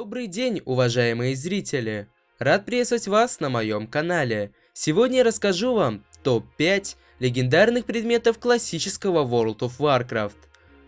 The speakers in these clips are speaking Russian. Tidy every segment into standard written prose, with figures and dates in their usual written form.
Добрый день, уважаемые зрители! Рад приветствовать вас на моем канале. Сегодня я расскажу вам топ-5 легендарных предметов классического World of Warcraft.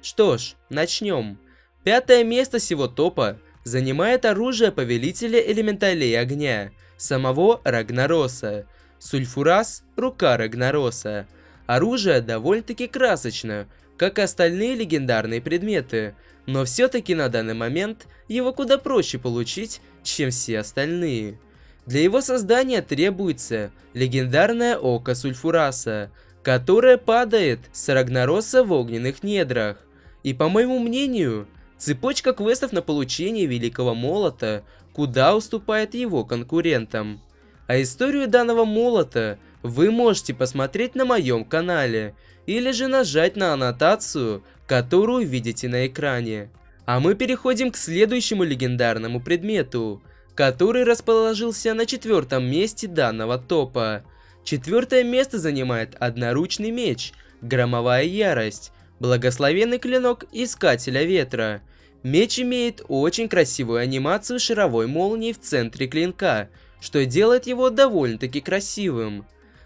Что ж, начнем. Пятое место сего топа занимает оружие повелителя элементалей огня, самого Рагнароса. Сульфурас – рука Рагнароса. Оружие довольно-таки красочно, как и остальные легендарные предметы, но все-таки на данный момент его куда проще получить, чем все остальные. Для его создания требуется легендарное око Сульфураса, которое падает с Рагнароса в огненных недрах. И по моему мнению, цепочка квестов на получение Великого Молота куда уступает его конкурентам. А историю данного молота вы можете посмотреть на моем канале, или же нажать на аннотацию, которую видите на экране. А мы переходим к следующему легендарному предмету, который расположился на четвертом месте данного топа. Четвертое место занимает одноручный меч, Громовая Ярость, благословенный клинок Искателя Ветра. Меч имеет очень красивую анимацию шаровой молнии в центре клинка, что делает его довольно-таки красивым.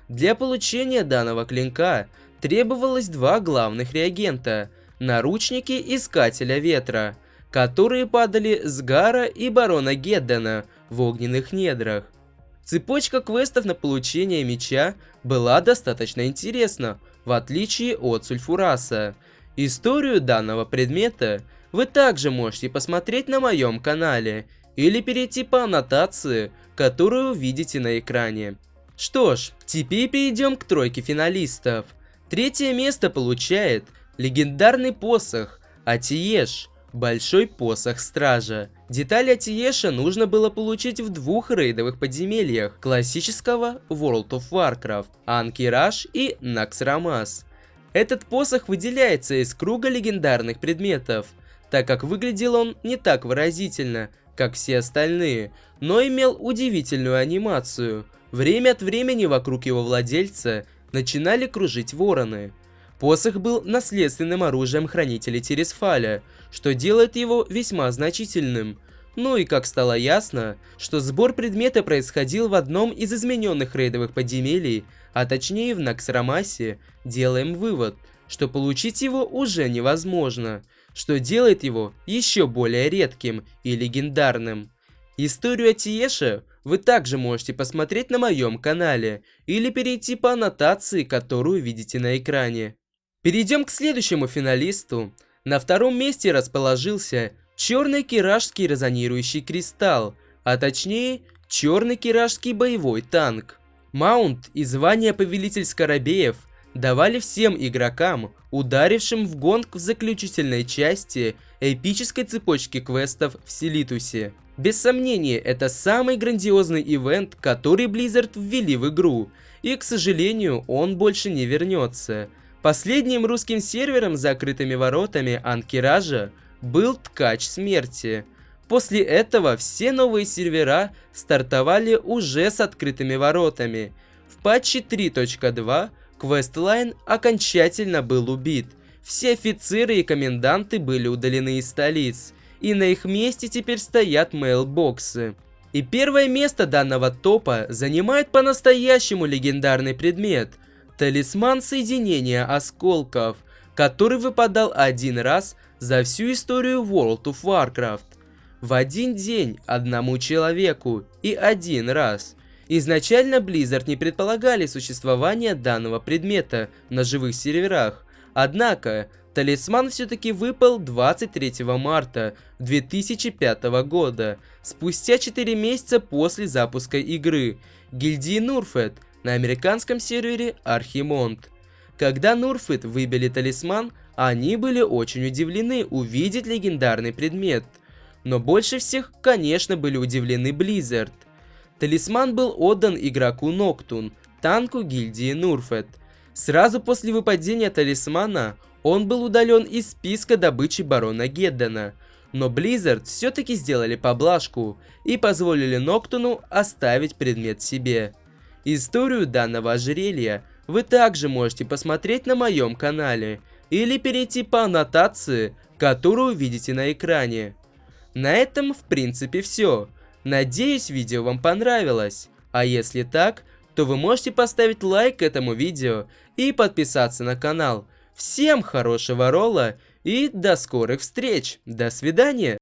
Для получения данного клинка требовалось два главных реагента – наручники Искателя Ветра, которые падали с Гара и Барона Геддена в огненных недрах. Цепочка квестов на получение меча была достаточно интересна, в отличие от Сульфураса. Историю данного предмета вы также можете посмотреть на моем канале, или перейти по аннотации, которую видите на экране. Что ж, теперь перейдем к тройке финалистов. Третье место получает легендарный посох Атиеш, большой посох стража. Детали Атиеша нужно было получить в двух рейдовых подземельях классического World of Warcraft – Анкираж и Наксрамас. Этот посох выделяется из круга легендарных предметов, так как выглядел он не так выразительно, как все остальные, но имел удивительную анимацию. Время от времени вокруг его владельца начинали кружить вороны. Посох был наследственным оружием хранителей Тирисфаля, что делает его весьма значительным. Ну и как стало ясно, что сбор предмета происходил в одном из измененных рейдовых подземелий, а точнее в Наксрамасе, делаем вывод, что получить его уже невозможно, что делает его еще более редким и легендарным. Историю Атиеша вы также можете посмотреть на моем канале, или перейти по аннотации, которую видите на экране. Перейдем к следующему финалисту. На втором месте расположился черный киражский резонирующий кристалл, а точнее черный киражский боевой танк. Маунт и звание Повелитель Скоробеев давали всем игрокам, ударившим в гонг в заключительной части эпической цепочки квестов в Селитусе. Без сомнения, это самый грандиозный ивент, который Blizzard ввели в игру, и, к сожалению, он больше не вернется. Последним русским сервером с закрытыми воротами Анкиража был Ткач Смерти. После этого все новые сервера стартовали уже с открытыми воротами. В патче 3.2 квестлайн окончательно был убит, все офицеры и коменданты были удалены из столиц, и на их месте теперь стоят мейлбоксы. И первое место данного топа занимает по-настоящему легендарный предмет – талисман соединения осколков, который выпадал один раз за всю историю World of Warcraft. В один день одному человеку и один раз. Изначально Blizzard не предполагали существование данного предмета на живых серверах, однако талисман все-таки выпал 23 марта 2005 года, спустя 4 месяца после запуска игры, гильдии Нурфет на американском сервере Архимонд. Когда Нурфет выбили талисман, они были очень удивлены увидеть легендарный предмет. Но больше всех, конечно, были удивлены Blizzard. Талисман был отдан игроку Ноктун, танку гильдии Нурфет. Сразу после выпадения талисмана он был удален из списка добычи Барона Геддена, но Blizzard все-таки сделали поблажку и позволили Ноктуну оставить предмет себе. Историю данного ожерелья вы также можете посмотреть на моем канале, или перейти по аннотации, которую видите на экране. На этом в принципе все. Надеюсь, видео вам понравилось. А если так, то вы можете поставить лайк этому видео и подписаться на канал. Всем хорошего ролла и до скорых встреч. До свидания.